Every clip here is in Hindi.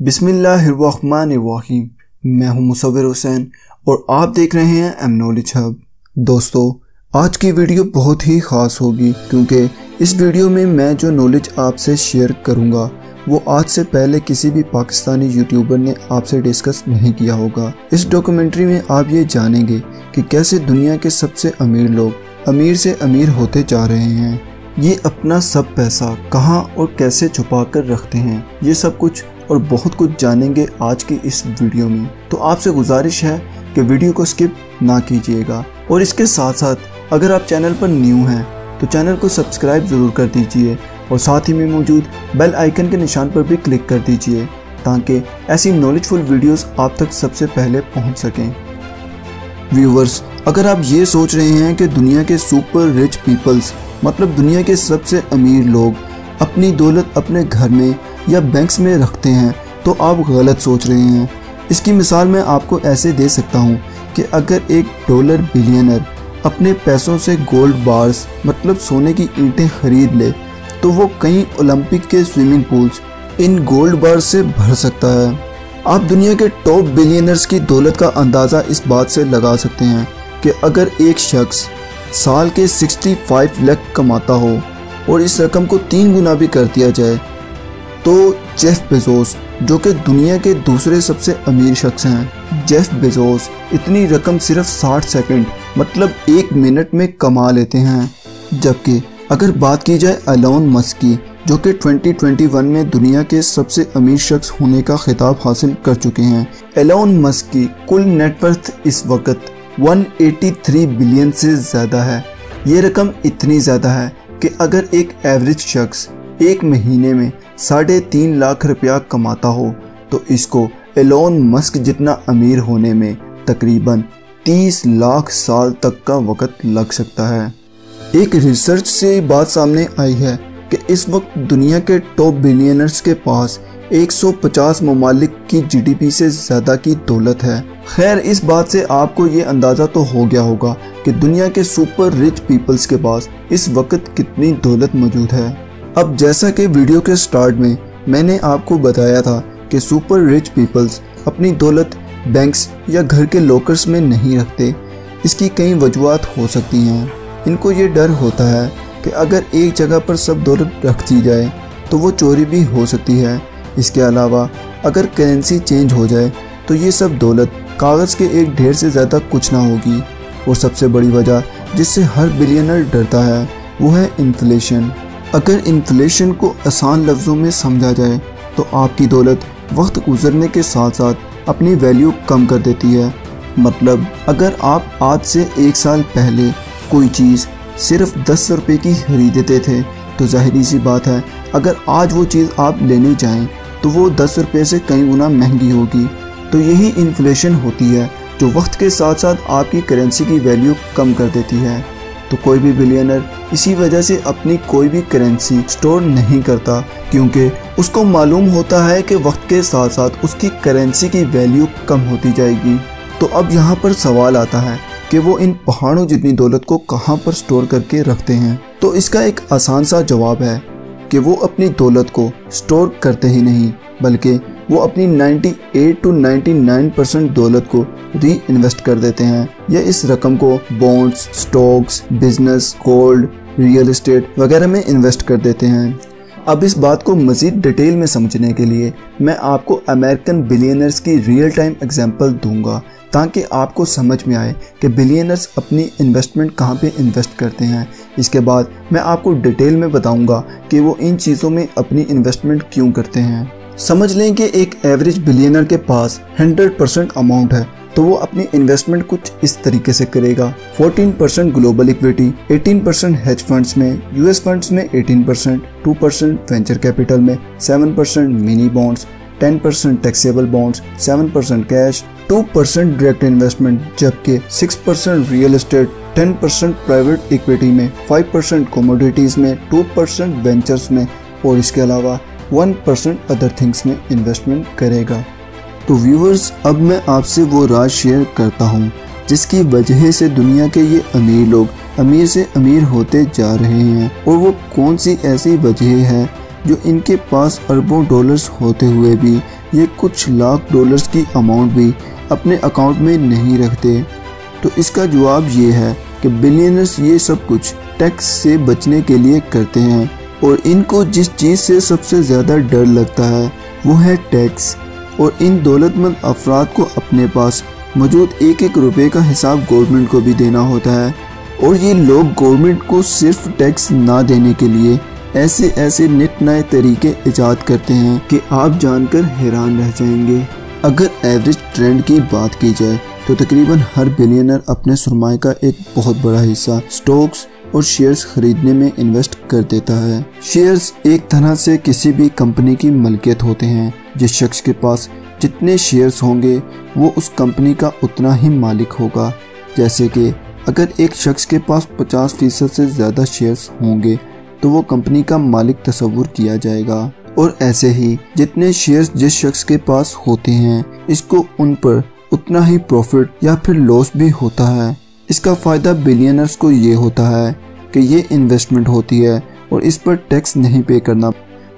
बिस्मिल्लाहिर्रहमानिर्रहीम। मैं हूं मुसव्विर हुसैन और आप देख रहे हैं एम नॉलेज हब। दोस्तों, आज की वीडियो बहुत ही ख़ास होगी क्योंकि इस वीडियो में मैं जो नॉलेज आपसे शेयर करूंगा वो आज से पहले किसी भी पाकिस्तानी यूट्यूबर ने आपसे डिस्कस नहीं किया होगा। इस डॉक्यूमेंट्री में आप ये जानेंगे कि कैसे दुनिया के सबसे अमीर लोग अमीर से अमीर होते जा रहे हैं। ये अपना सब पैसा कहाँ और कैसे छुपा कर रखते हैं, ये सब कुछ और बहुत कुछ जानेंगे आज की इस वीडियो में। तो आपसे गुजारिश है कि वीडियो को स्किप ना कीजिएगा और इसके साथ साथ अगर आप चैनल पर न्यू हैं तो चैनल को सब्सक्राइब ज़रूर कर दीजिए और साथ ही में मौजूद बेल आइकन के निशान पर भी क्लिक कर दीजिए ताकि ऐसी नॉलेजफुल वीडियोस आप तक सबसे पहले पहुंच सकें। व्यूवर्स, अगर आप ये सोच रहे हैं कि दुनिया के सुपर रिच पीपल्स मतलब दुनिया के सबसे अमीर लोग अपनी दौलत अपने घर में या बैंक्स में रखते हैं तो आप गलत सोच रहे हैं। इसकी मिसाल मैं आपको ऐसे दे सकता हूँ कि अगर एक डॉलर बिलियनर अपने पैसों से गोल्ड बार्स मतलब सोने की ईंटें खरीद ले तो वो कई ओलंपिक के swimming pools in gold bars से भर सकता है। आप दुनिया के टॉप बिलियनर्स की दौलत का अंदाज़ा इस बात से लगा सकते हैं कि अगर एक शख्स साल के 65 लाख कमाता हो और इस रकम को 3 गुना भी कर दिया जाए तो जेफ बेजोस, जो कि दुनिया के दूसरे सबसे अमीर शख्स हैं, जेफ बेजोस इतनी रकम सिर्फ 60 सेकंड मतलब 1 मिनट में कमा लेते हैं। जबकि अगर बात की जाए एलोन मस्क की, जो कि 2021 में दुनिया के सबसे अमीर शख्स होने का खिताब हासिल कर चुके हैं। एलोन मस्क की कुल नेटवर्थ इस वक्त 183 बिलियन से ज़्यादा है। ये रकम इतनी ज़्यादा है कि अगर एक एवरेज शख्स एक महीने में 3.5 लाख रुपया कमाता हो तो इसको एलोन मस्क जितना अमीर होने में तकरीबन 30 लाख साल तक का वक्त लग सकता है। एक रिसर्च से बात सामने आई है कि इस वक्त दुनिया के टॉप बिलियनर्स के पास 150 ममालिक की जीडीपी से ज़्यादा की दौलत है। खैर, इस बात से आपको ये अंदाज़ा तो हो गया होगा कि दुनिया के सुपर रिच पीपल्स के पास इस वक्त कितनी दौलत मौजूद है। अब जैसा कि वीडियो के स्टार्ट में मैंने आपको बताया था कि सुपर रिच पीपल्स अपनी दौलत बैंक्स या घर के लॉकर्स में नहीं रखते। इसकी कई वजूहात हो सकती हैं। इनको ये डर होता है कि अगर एक जगह पर सब दौलत रख दी जाए तो वो चोरी भी हो सकती है। इसके अलावा अगर करेंसी चेंज हो जाए तो ये सब दौलत कागज़ के एक ढेर से ज़्यादा कुछ ना होगी। और सबसे बड़ी वजह जिससे हर बिलियनर डरता है वो है इन्फ्लेशन। अगर इन्फ्लेशन को आसान लफ्ज़ों में समझा जाए तो आपकी दौलत वक्त गुजरने के साथ साथ अपनी वैल्यू कम कर देती है। मतलब अगर आप आज से 1 साल पहले कोई चीज़ सिर्फ 10 रुपये की खरीदते थे तो जाहिर सी बात है अगर आज वो चीज़ आप लेने जाएं तो वो 10 रुपये से कई गुना महंगी होगी। तो यही इन्फ्लेशन होती है जो वक्त के साथ साथ आपकी करेंसी की वैल्यू कम कर देती है। तो कोई भी बिलियनर इसी वजह से अपनी कोई भी करेंसी स्टोर नहीं करता क्योंकि उसको मालूम होता है कि वक्त के साथ साथ उसकी करेंसी की वैल्यू कम होती जाएगी। तो अब यहाँ पर सवाल आता है कि वो इन पहाड़ों जितनी दौलत को कहाँ पर स्टोर करके रखते हैं। तो इसका एक आसान सा जवाब है कि वो अपनी दौलत को स्टोर करते ही नहीं बल्कि वो अपनी 98 to 99% दौलत को री इन्वेस्ट कर देते हैं या इस रकम को bonds, stocks, business, gold, real estate वगैरह में इन्वेस्ट कर देते हैं। अब इस बात को मज़ीद डिटेल में समझने के लिए मैं आपको अमेरिकन बिलियनर्स की रियल टाइम एग्जांपल दूंगा ताकि आपको समझ में आए कि बिलियनर्स अपनी इन्वेस्टमेंट कहाँ पे इन्वेस्ट करते हैं। इसके बाद मैं आपको डिटेल में बताऊंगा कि वो इन चीज़ों में अपनी इन्वेस्टमेंट क्यों करते हैं। समझ लें कि एक एवरेज बिलियनर के पास 100% अमाउंट है तो वो अपनी इन्वेस्टमेंट कुछ इस तरीके से करेगा। 14% ग्लोबल इक्विटी, 18% हेज फंड्स में, यूएस फंड्स में 18%, 2% वेंचर कैपिटल में, 7% mini bonds, 10% taxable bonds, 7% cash, 2% direct investment, जबकि 6% रियल एस्टेट, 10% प्राइवेट इक्विटी में, 5% कमोडिटीज़ में, 2% वेंचर्स में और इसके अलावा 1% अदर थिंग्स में इन्वेस्टमेंट करेगा। तो व्यूअर्स, अब मैं आपसे वो राज शेयर करता हूँ जिसकी वजह से दुनिया के ये अमीर लोग अमीर से अमीर होते जा रहे हैं। और वो कौन सी ऐसी वजह है जो इनके पास अरबों डॉलर्स होते हुए भी ये कुछ लाख डॉलर्स की अमाउंट भी अपने अकाउंट में नहीं रखते। तो इसका जवाब ये है कि बिलियनर्स ये सब कुछ टैक्स से बचने के लिए करते हैं और इनको जिस चीज़ से सबसे ज़्यादा डर लगता है वो है टैक्स। और इन दौलतमंद अफराद को अपने पास मौजूद एक एक रुपए का हिसाब गवर्नमेंट को भी देना होता है और ये लोग गवर्नमेंट को सिर्फ टैक्स ना देने के लिए ऐसे ऐसे नित नए तरीके इजाद करते हैं कि आप जानकर हैरान रह जाएंगे। अगर एवरेज ट्रेंड की बात की जाए तो तकरीबन हर बिलियनर अपने सरमाए का एक बहुत बड़ा हिस्सा स्टॉक्स और शेयर्स खरीदने में इन्वेस्ट कर देता है। शेयर्स एक तरह से किसी भी कंपनी की मलकियत होते हैं। जिस शख्स के पास जितने शेयर्स होंगे वो उस कंपनी का उतना ही मालिक होगा। जैसे कि अगर एक शख्स के पास 50% से ज़्यादा शेयर्स होंगे तो वो कंपनी का मालिक तस्वुर किया जाएगा। और ऐसे ही जितने शेयर्स जिस शख्स के पास होते हैं इसको उन पर उतना ही प्रॉफिट या फिर लॉस भी होता है। इसका फ़ायदा बिलियनर्स को ये होता है कि ये इन्वेस्टमेंट होती है और इस पर टैक्स नहीं पे करना।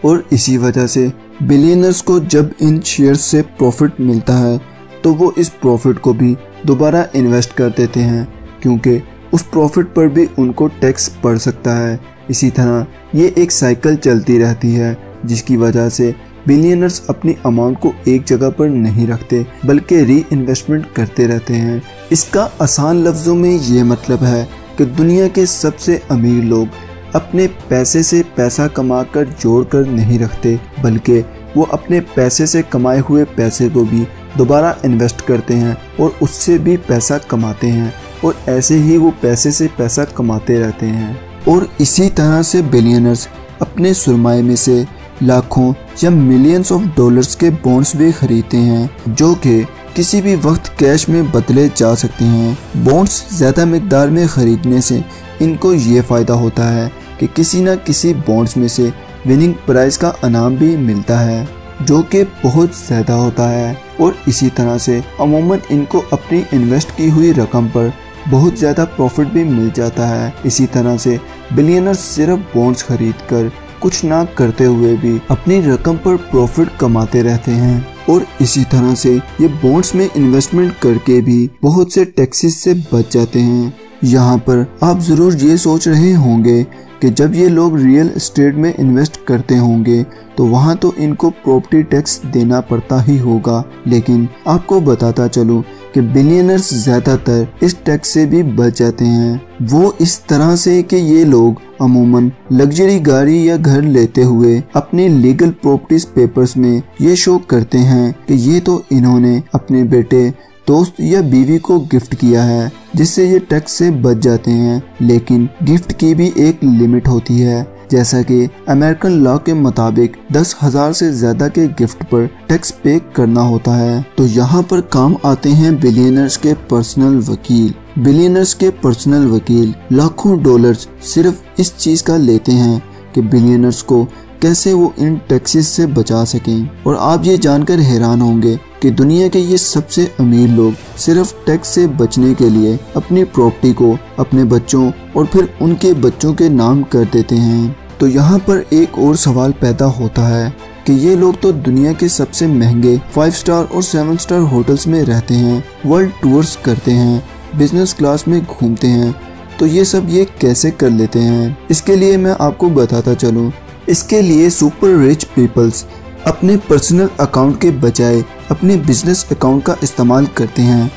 और इसी वजह से बिलियनर्स को जब इन शेयर्स से प्रॉफिट मिलता है तो वो इस प्रॉफिट को भी दोबारा इन्वेस्ट कर देते हैं, क्योंकि उस प्रॉफिट पर भी उनको टैक्स पड़ सकता है। इसी तरह ये एक साइकिल चलती रहती है जिसकी वजह से बिलियनर्स अपनी अमाउंट को एक जगह पर नहीं रखते बल्कि री इन्वेस्टमेंट करते रहते हैं। इसका आसान लफ्ज़ों में ये मतलब है कि दुनिया के सबसे अमीर लोग अपने पैसे से पैसा कमाकर जोड़ कर नहीं रखते बल्कि वो अपने पैसे से कमाए हुए पैसे को भी दोबारा इन्वेस्ट करते हैं और उससे भी पैसा कमाते हैं और ऐसे ही वो पैसे से पैसा कमाते रहते हैं। और इसी तरह से बिलियनर्स अपने सुरमाए में से लाखों या मिलियंस ऑफ डॉलर्स के बॉन्ड्स भी खरीदते हैं जो कि किसी भी वक्त कैश में बदले जा सकते हैं। बॉन्ड्स ज़्यादा मिकदार में ख़रीदने से इनको ये फ़ायदा होता है कि किसी न किसी बॉन्ड्स में से विनिंग प्राइस का इनाम भी मिलता है जो कि बहुत ज़्यादा होता है। और इसी तरह से अमूमन इनको अपनी इन्वेस्ट की हुई रकम पर बहुत ज़्यादा प्रॉफिट भी मिल जाता है। इसी तरह से बिलियनर्स सिर्फ बॉन्ड्स खरीद कर कुछ ना करते हुए भी अपनी रकम पर प्रॉफिट कमाते रहते हैं। और इसी तरह से ये बॉन्ड्स में इन्वेस्टमेंट करके भी बहुत से टैक्सेस से बच जाते हैं। यहाँ पर आप ज़रूर ये सोच रहे होंगे कि जब ये लोग रियल एस्टेट में इन्वेस्ट करते होंगे तो वहाँ तो इनको प्रॉपर्टी टैक्स देना पड़ता ही होगा, लेकिन आपको बताता चलूँ कि बिलियनर्स ज़्यादातर इस टैक्स से भी बच जाते हैं। वो इस तरह से कि ये लोग अमूमन लग्जरी गाड़ी या घर लेते हुए अपने लीगल प्रॉपर्टीज पेपर्स में ये शो करते हैं कि ये तो इन्होंने अपने बेटे, दोस्त या बीवी को गिफ्ट किया है, जिससे ये टैक्स से बच जाते हैं। लेकिन गिफ्ट की भी एक लिमिट होती है, जैसा कि अमेरिकन लॉ के मुताबिक 10,000 से ज्यादा के गिफ्ट पर टैक्स पे करना होता है। तो यहाँ पर काम आते हैं बिलियनर्स के पर्सनल वकील। बिलियनर्स के पर्सनल वकील लाखों डॉलर्स सिर्फ इस चीज का लेते हैं कि बिलियनर्स को कैसे वो इन टैक्सेस से बचा सकें। और आप ये जानकर हैरान होंगे कि दुनिया के ये सबसे अमीर लोग सिर्फ टैक्स से बचने के लिए अपनी प्रॉपर्टी को अपने बच्चों और फिर उनके बच्चों के नाम कर देते हैं। तो यहाँ पर एक और सवाल पैदा होता है कि ये लोग तो दुनिया के सबसे महंगे 5 स्टार और 7 स्टार होटल्स में रहते हैं, वर्ल्ड टूर्स करते हैं, बिजनेस क्लास में घूमते हैं, तो ये सब ये कैसे कर लेते हैं? इसके लिए मैं आपको बताता चलूँ। इसके लिए सुपर रिच पीपल्स अपने पर्सनल अकाउंट के बजाय अपने बिजनेस अकाउंट का इस्तेमाल करते हैं।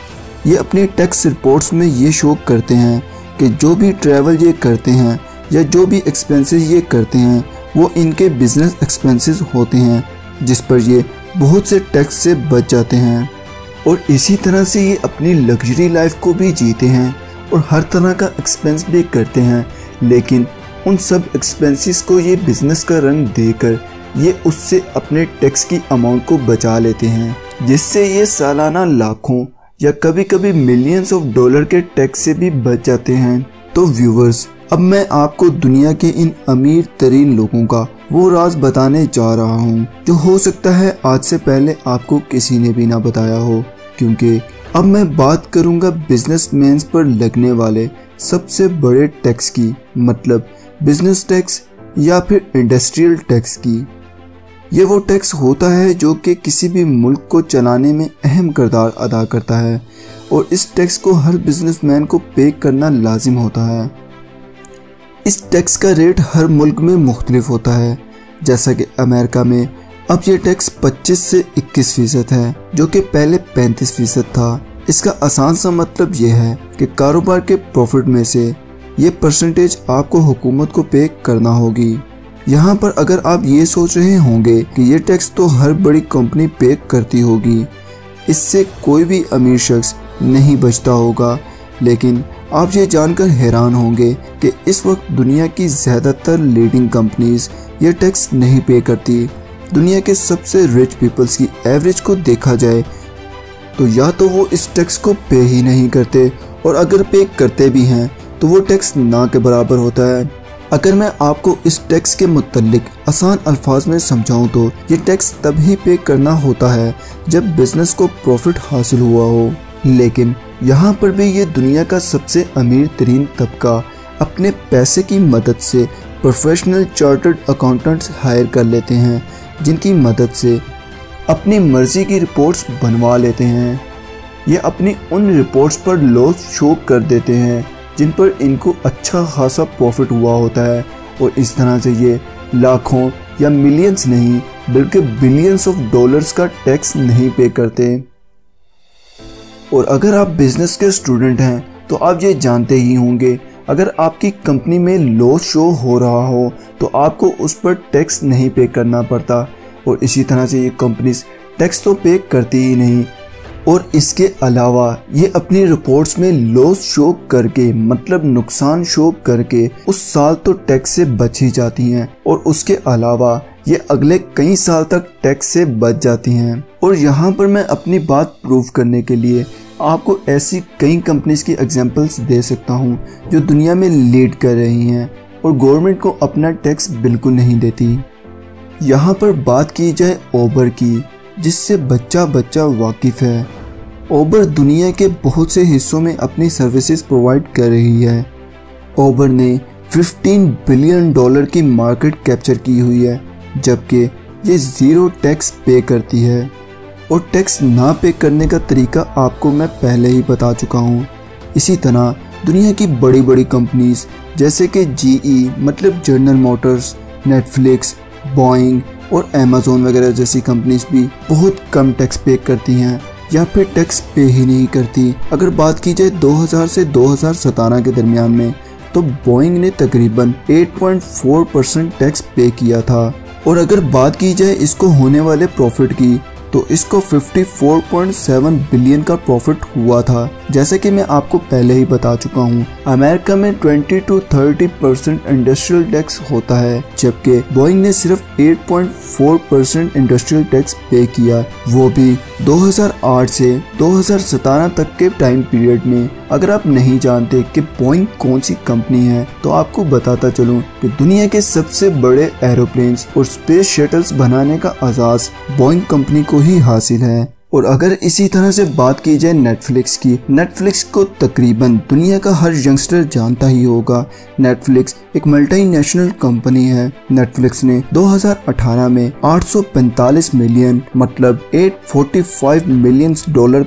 ये अपनी टैक्स रिपोर्ट्स में ये शो करते हैं कि जो भी ट्रैवल ये करते हैं या जो भी एक्सपेंसेस ये करते हैं वो इनके बिजनेस एक्सपेंसेस होते हैं, जिस पर ये बहुत से टैक्स से बच जाते हैं। और इसी तरह से ये अपनी लग्जरी लाइफ को भी जीते हैं और हर तरह का एक्सपेंस भी करते हैं, लेकिन उन सब एक्सपेंसेस को ये बिजनेस का रंग देकर ये उससे अपने टैक्स की अमाउंट को बचा लेते हैं, जिससे ये सालाना लाखों या कभी कभी मिलियंस ऑफ डॉलर के टैक्स से भी बच जाते हैं। तो व्यूवर्स, अब मैं आपको दुनिया के इन अमीर तरीन लोगों का वो राज बताने जा रहा हूँ जो हो सकता है आज से पहले आपको किसी ने भी ना बताया हो, क्योंकि अब मैं बात करूँगा बिजनेसमैन पर लगने वाले सबसे बड़े टैक्स की, मतलब बिजनेस टैक्स या फिर इंडस्ट्रियल टैक्स की। ये वो टैक्स होता है जो कि किसी भी मुल्क को चलाने में अहम किरदार अदा करता है और इस टैक्स को हर बिजनेसमैन को पे करना लाजिम होता है। इस टैक्स का रेट हर मुल्क में मुख्तलिफ होता है। जैसा कि अमेरिका में अब ये टैक्स 25 से 21% है, जो कि पहले 35% था। इसका आसान सा मतलब ये है कि कारोबार के प्रॉफिट में से ये परसेंटेज आपको हुकूमत को पे करना होगी। यहाँ पर अगर आप ये सोच रहे होंगे कि ये टैक्स तो हर बड़ी कंपनी पे करती होगी, इससे कोई भी अमीर शख्स नहीं बचता होगा, लेकिन आप ये जानकर हैरान होंगे कि इस वक्त दुनिया की ज़्यादातर लीडिंग कंपनीज ये टैक्स नहीं पे करती। दुनिया के सबसे रिच पीपल्स की एवरेज को देखा जाए तो या तो वो इस टैक्स को पे ही नहीं करते, और अगर पे करते भी हैं तो वो टैक्स ना के बराबर होता है। अगर मैं आपको इस टैक्स के मुतल्लिक आसान अल्फाज में समझाऊं तो ये टैक्स तभी पे करना होता है जब बिजनेस को प्रॉफिट हासिल हुआ हो। लेकिन यहाँ पर भी ये दुनिया का सबसे अमीर तरीन तबका अपने पैसे की मदद से प्रोफेशनल चार्टर्ड अकाउंटेंट्स हायर कर लेते हैं, जिनकी मदद से अपनी मर्जी की रिपोर्ट्स बनवा लेते हैं। ये अपनी उन रिपोर्ट्स पर लॉस शो कर देते हैं जिन पर इनको अच्छा खासा प्रॉफिट हुआ होता है, और इस तरह से ये लाखों या मिलियंस नहीं बल्कि बिलियंस ऑफ डॉलर्स का टैक्स नहीं पे करते। और अगर आप बिजनेस के स्टूडेंट हैं तो आप ये जानते ही होंगे, अगर आपकी कंपनी में लॉस शो हो रहा हो तो आपको उस पर टैक्स नहीं पे करना पड़ता, और इसी तरह से ये कंपनीज टैक्स तो पे करती ही नहीं, और इसके अलावा ये अपनी रिपोर्ट्स में लॉस शो करके मतलब नुकसान शो करके उस साल तो टैक्स से बच ही जाती हैं, और उसके अलावा ये अगले कई साल तक टैक्स से बच जाती हैं। और यहाँ पर मैं अपनी बात प्रूव करने के लिए आपको ऐसी कई कंपनीज की एग्जांपल्स दे सकता हूँ जो दुनिया में लीड कर रही हैं और गवर्नमेंट को अपना टैक्स बिल्कुल नहीं देती। यहाँ पर बात की जाए ओबर की, जिससे बच्चा वाकिफ है। ओबर दुनिया के बहुत से हिस्सों में अपनी सर्विसेज प्रोवाइड कर रही है। ओबर ने $15 बिलियन की मार्केट कैप्चर की हुई है, जबकि ये ज़ीरो टैक्स पे करती है। और टैक्स ना पे करने का तरीका आपको मैं पहले ही बता चुका हूँ। इसी तरह दुनिया की बड़ी बड़ी कंपनीज जैसे कि GE मतलब जनरल मोटर्स, नेटफ्लिक्स, बोइंग और अमेज़न वगैरह जैसी कंपनीज भी बहुत कम टैक्स पे करती हैं या फिर टैक्स पे ही नहीं करती। अगर बात की जाए 2000 से 2017 के दरमियान में, तो बोइंग ने तकरीबन 8.4% टैक्स पे किया था। और अगर बात की जाए इसको होने वाले प्रॉफिट की, तो इसको 54.7 बिलियन का प्रॉफिट हुआ था। जैसे कि मैं आपको पहले ही बता चुका हूँ, अमेरिका में 20 to 30% इंडस्ट्रियल टैक्स होता है, जबकि बोइंग ने सिर्फ 8.4% इंडस्ट्रियल टैक्स पे किया, वो भी 2008 से 2017 तक के टाइम पीरियड में। अगर आप नहीं जानते कि बोइंग कौन सी कंपनी है, तो आपको बताता चलूं कि दुनिया के सबसे बड़े एरोप्लेन्स और स्पेस शटल्स बनाने का आजाज बोइंग कंपनी को ही हासिल है। और अगर इसी तरह से बात की जाए नेटफ्लिक्स की, नेटफ्लिक्स को तकरीबन दुनिया का हर यंगस्टर जानता ही होगा। नेटफ्लिक्स एक मल्टीनेशनल कंपनी है। नेटफ्लिक्स ने 2018 में 845 मिलियन मतलब $845 मिलियन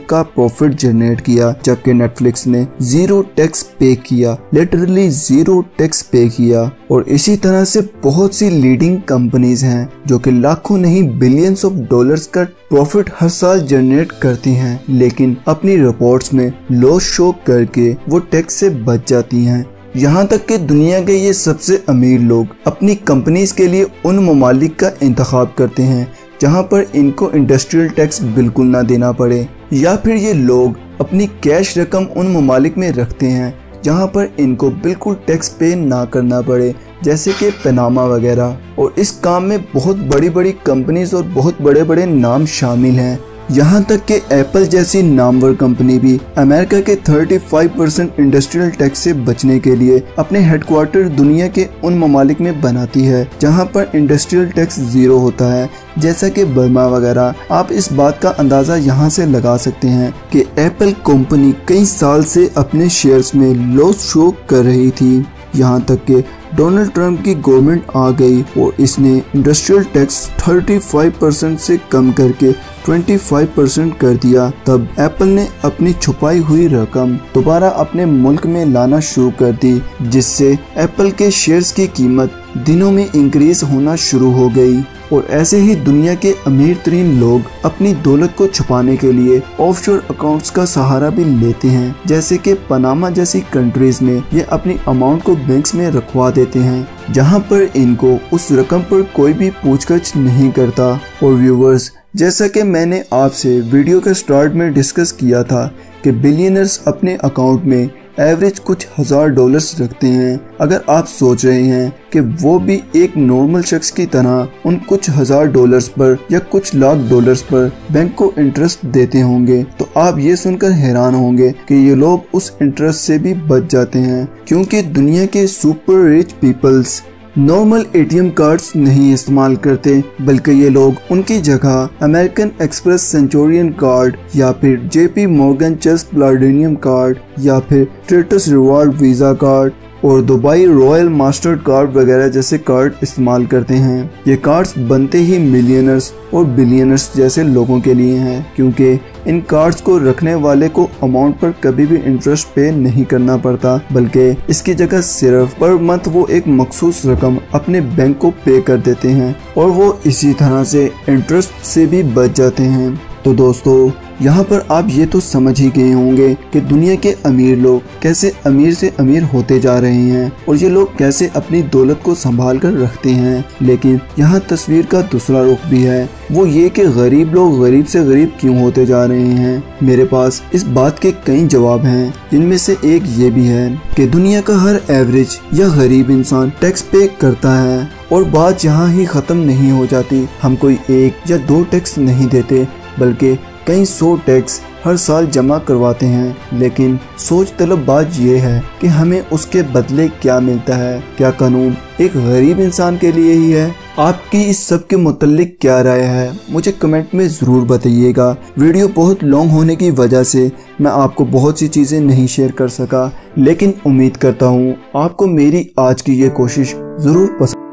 का प्रॉफिट जनरेट किया, जबकि नेटफ्लिक्स ने ज़ीरो टैक्स पे किया, लिटरली ज़ीरो टैक्स पे किया। और इसी तरह से बहुत सी लीडिंग कंपनीज हैं जो कि लाखों नहीं बिलियंस ऑफ डॉलर्स का प्रॉफिट हर साल जनरेट करती हैं, लेकिन अपनी रिपोर्ट्स में लॉस शो करके वो टैक्स से बच जाती हैं। यहाँ तक कि दुनिया के ये सबसे अमीर लोग अपनी कंपनीज के लिए उन ममालिक का इंतखाब करते हैं जहाँ पर इनको इंडस्ट्रियल टैक्स बिल्कुल ना देना पड़े, या फिर ये लोग अपनी कैश रकम उन ममालिक में रखते हैं जहाँ पर इनको बिल्कुल टैक्स पे ना करना पड़े, जैसे कि पनामा वगैरह। और इस काम में बहुत बड़ी बड़ी कंपनीज और बहुत बड़े बड़े नाम शामिल हैं। यहाँ तक कि एप्पल जैसी नामवर कंपनी भी अमेरिका के 35% इंडस्ट्रियल टैक्स से बचने के लिए अपने हेडक्वार्टर दुनिया के उन ममालिक में बनाती है जहाँ पर इंडस्ट्रियल टैक्स ज़ीरो होता है, जैसा कि बर्मा वगैरह। आप इस बात का अंदाज़ा यहाँ से लगा सकते हैं कि एप्पल कंपनी कई साल से अपने शेयर्स में लॉस शो कर रही थी, यहाँ तक कि डोनाल्ड ट्रंप की गवर्नमेंट आ गई और इसने इंडस्ट्रियल टैक्स 35% से कम करके 25% कर दिया। तब एप्पल ने अपनी छुपाई हुई रकम दोबारा अपने मुल्क में लाना शुरू कर दी, जिससे एप्पल के शेयर्स की कीमत दिनों में इंक्रीज होना शुरू हो गई। और ऐसे ही दुनिया के अमीर तरीन लोग अपनी दौलत को छुपाने के लिए ऑफशोर अकाउंट्स का सहारा भी लेते हैं, जैसे कि पनामा जैसी कंट्रीज में ये अपनी अमाउंट को बैंक्स में रखवा देते हैं, जहां पर इनको उस रकम पर कोई भी पूछताछ नहीं करता। और व्यूवर्स, जैसा कि मैंने आपसे वीडियो के स्टार्ट में डिस्कस किया था कि बिलियनर्स अपने अकाउंट में एवरेज कुछ $1000 रखते हैं। अगर आप सोच रहे हैं कि वो भी एक नॉर्मल शख्स की तरह उन कुछ $1000 पर या कुछ $1,00,000 पर बैंक को इंटरेस्ट देते होंगे, तो आप ये सुनकर हैरान होंगे कि ये लोग उस इंटरेस्ट से भी बच जाते हैं, क्योंकि दुनिया के super rich peoples normal ATM cards नहीं इस्तेमाल करते, बल्कि ये लोग उनकी जगह अमेरिकन एक्सप्रेस सेंचुरियन कार्ड या फिर JP Morgan Chase platinum card या फिर ट्रेटस रिवार्ड वीजा कार्ड और दुबई रॉयल मास्टर कार्ड वगैरह जैसे कार्ड इस्तेमाल करते हैं। ये कार्ड्स बनते ही मिलियनर्स और बिलियनर्स जैसे लोगों के लिए हैं, क्योंकि इन कार्ड्स को रखने वाले को अमाउंट पर कभी भी इंटरेस्ट पे नहीं करना पड़ता, बल्कि इसकी जगह सिर्फ पर मंथ वो एक मखसूस रकम अपने बैंक को पे कर देते हैं और वो इसी तरह से इंटरेस्ट से भी बच जाते हैं। तो दोस्तों, यहाँ पर आप ये तो समझ ही गए होंगे कि दुनिया के अमीर लोग कैसे अमीर से अमीर होते जा रहे हैं और ये लोग कैसे अपनी दौलत को संभाल कर रखते हैं। लेकिन यहाँ तस्वीर का दूसरा रुख भी है, वो ये कि गरीब लोग गरीब से गरीब क्यों होते जा रहे हैं। मेरे पास इस बात के कई जवाब हैं, जिनमें से एक ये भी है कि दुनिया का हर एवरेज या गरीब इंसान टैक्स पे करता है। और बात यहाँ ही खत्म नहीं हो जाती। हम कोई 1 या 2 टैक्स नहीं देते, बल्कि कई 100 टैक्स हर साल जमा करवाते हैं। लेकिन सोच तलब बात यह है कि हमें उसके बदले क्या मिलता है। क्या कानून एक गरीब इंसान के लिए ही है? आपकी इस सब के मुतल्लिक क्या राय है, मुझे कमेंट में ज़रूर बताइएगा। वीडियो बहुत लॉन्ग होने की वजह से मैं आपको बहुत सी चीज़ें नहीं शेयर कर सका, लेकिन उम्मीद करता हूँ आपको मेरी आज की ये कोशिश ज़रूर पसंद